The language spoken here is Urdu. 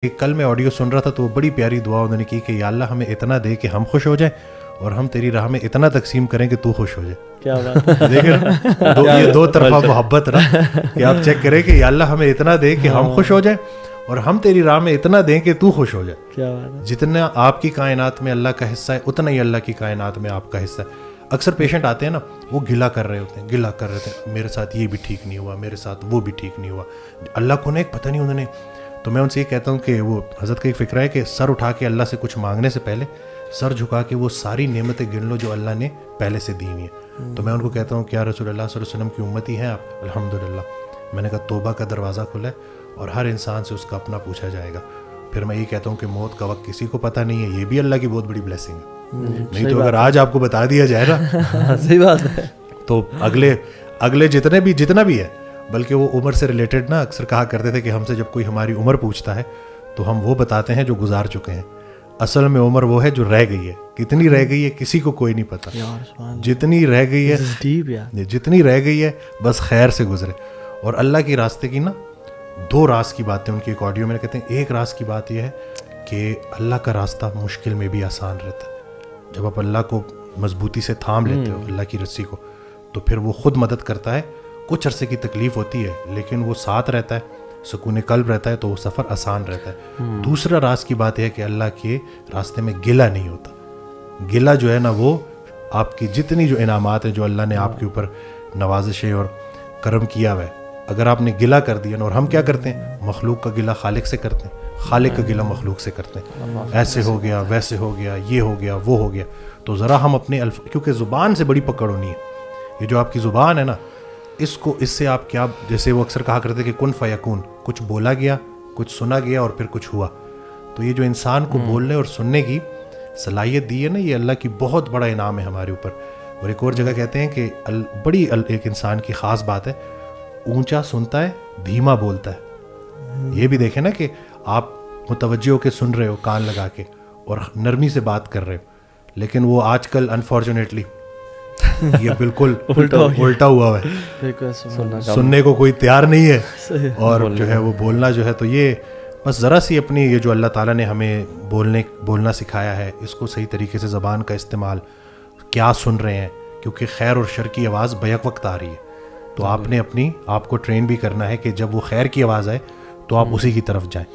کل میں آڈیو سن رہا تھا تو وہ بڑی پیاری دعا انہوں نے کی کہ یا اللہ ہمیں اتنا دے کہ ہم خوش ہو جائیں اور ہم تیری راہ میں اتنا تقسیم کریں کہ تو خوش ہو جائے. کیا بات دیکھیں نا یہ دو طرفہ محبت نا کہ آپ چیک کریں کہ یا اللہ ہمیں اتنا دے کہ ہم خوش ہو جائیں اور ہم تیری راہ میں اتنا دیں کہ تو خوش ہو جائے. کیا بات ہے. جتنا آپ کی کائنات میں اللہ کا حصہ ہے اتنا ہی اللہ کی کائنات میں آپ کا حصہ ہے. اکثر پیشنٹ آتے ہیں نا وہ گلا کر رہے ہوتے ہیں, گلا کر رہے تھے میرے ساتھ یہ بھی ٹھیک نہیں ہوا, میرے ساتھ وہ بھی ٹھیک نہیں ہوا, اللہ کو نے پتہ نہیں انہوں نے. تو میں ان سے یہ کہتا ہوں کہ وہ حضرت کا ایک فکرہ ہے کہ سر اٹھا کے اللہ سے کچھ مانگنے سے پہلے سر جھکا کے وہ ساری نعمتیں گن لو جو اللہ نے پہلے سے دی ہوئی ہیں. تو میں ان کو کہتا ہوں کہ یا رسول اللہ صلی اللہ علیہ وسلم کی امتی ہیں آپ, الحمدللہ. میں نے کہا توبہ کا دروازہ کھلا ہے اور ہر انسان سے اس کا اپنا پوچھا جائے گا. پھر میں یہ کہتا ہوں کہ موت کا وقت کسی کو پتہ نہیں ہے, یہ بھی اللہ کی بہت بڑی بلیسنگ ہے. نہیں تو اگر آج آپ کو بتا دیا جائے نا صحیح بات ہے تو اگلے جتنا بھی ہے, بلکہ وہ عمر سے ریلیٹڈ نا اکثر کہا کرتے تھے کہ ہم سے جب کوئی ہماری عمر پوچھتا ہے تو ہم وہ بتاتے ہیں جو گزار چکے ہیں. اصل میں عمر وہ ہے جو رہ گئی ہے. کتنی رہ گئی ہے کسی کو کوئی نہیں پتا. جتنی رہ گئی ہے جتنی رہ گئی ہے بس خیر سے گزرے. اور اللہ کے راستے کی نا دو راز کی باتیں ان کی ایک آڈیو میں کہتے ہیں. ایک راز کی بات یہ ہے کہ اللہ کا راستہ مشکل میں بھی آسان رہتا ہے. جب آپ اللہ کو مضبوطی سے تھام لیتے ہو اللہ کی رسی کو تو پھر وہ خود مدد کرتا ہے. کچھ عرصے کی تکلیف ہوتی ہے لیکن وہ ساتھ رہتا ہے, سکون قلب رہتا ہے, تو وہ سفر آسان رہتا ہے. دوسرا راز کی بات ہے کہ اللہ کے راستے میں گلہ نہیں ہوتا. گلہ جو ہے نا وہ آپ کی جتنی جو انعامات ہیں جو اللہ نے آپ کے اوپر نوازشیں اور کرم کیا ہوا ہے, اگر آپ نے گلہ کر دیا نا, اور ہم کیا کرتے ہیں مخلوق کا گلہ خالق سے کرتے ہیں, خالق کا گلہ مخلوق سے کرتے ہیں. ایسے ہو گیا ویسے ہو گیا یہ ہو گیا وہ ہو گیا. تو ذرا ہم اپنے کیونکہ زبان سے بڑی پکڑ ہونی ہے. یہ جو آپ کی زبان ہے نا اس سے آپ کیا, جیسے وہ اکثر کہا کرتے کہ کن فیکون, کچھ بولا گیا کچھ سنا گیا اور پھر کچھ ہوا. تو یہ جو انسان کو بولنے اور سننے کی صلاحیت دی ہے نا, یہ اللہ کی بہت بڑا انعام ہے ہمارے اوپر. اور ایک اور جگہ کہتے ہیں کہ بڑی ایک انسان کی خاص بات ہے, اونچا سنتا ہے دھیما بولتا ہے. یہ بھی دیکھیں نا کہ آپ متوجہ ہو کے سن رہے ہو کان لگا کے اور نرمی سے بات کر رہے ہو, لیکن وہ آج کل انفارچونیٹلی یہ بالکل الٹا ہوا ہے. سننے کو کوئی تیار نہیں ہے اور جو ہے وہ بولنا جو ہے. تو یہ بس ذرا سی اپنی یہ جو اللہ تعالیٰ نے ہمیں بولنا سکھایا ہے اس کو صحیح طریقے سے زبان کا استعمال, کیا سن رہے ہیں, کیونکہ خیر اور شر کی آواز بیک وقت آ رہی ہے. تو آپ نے آپ کو ٹرین بھی کرنا ہے کہ جب وہ خیر کی آواز آئے تو آپ اسی کی طرف جائیں.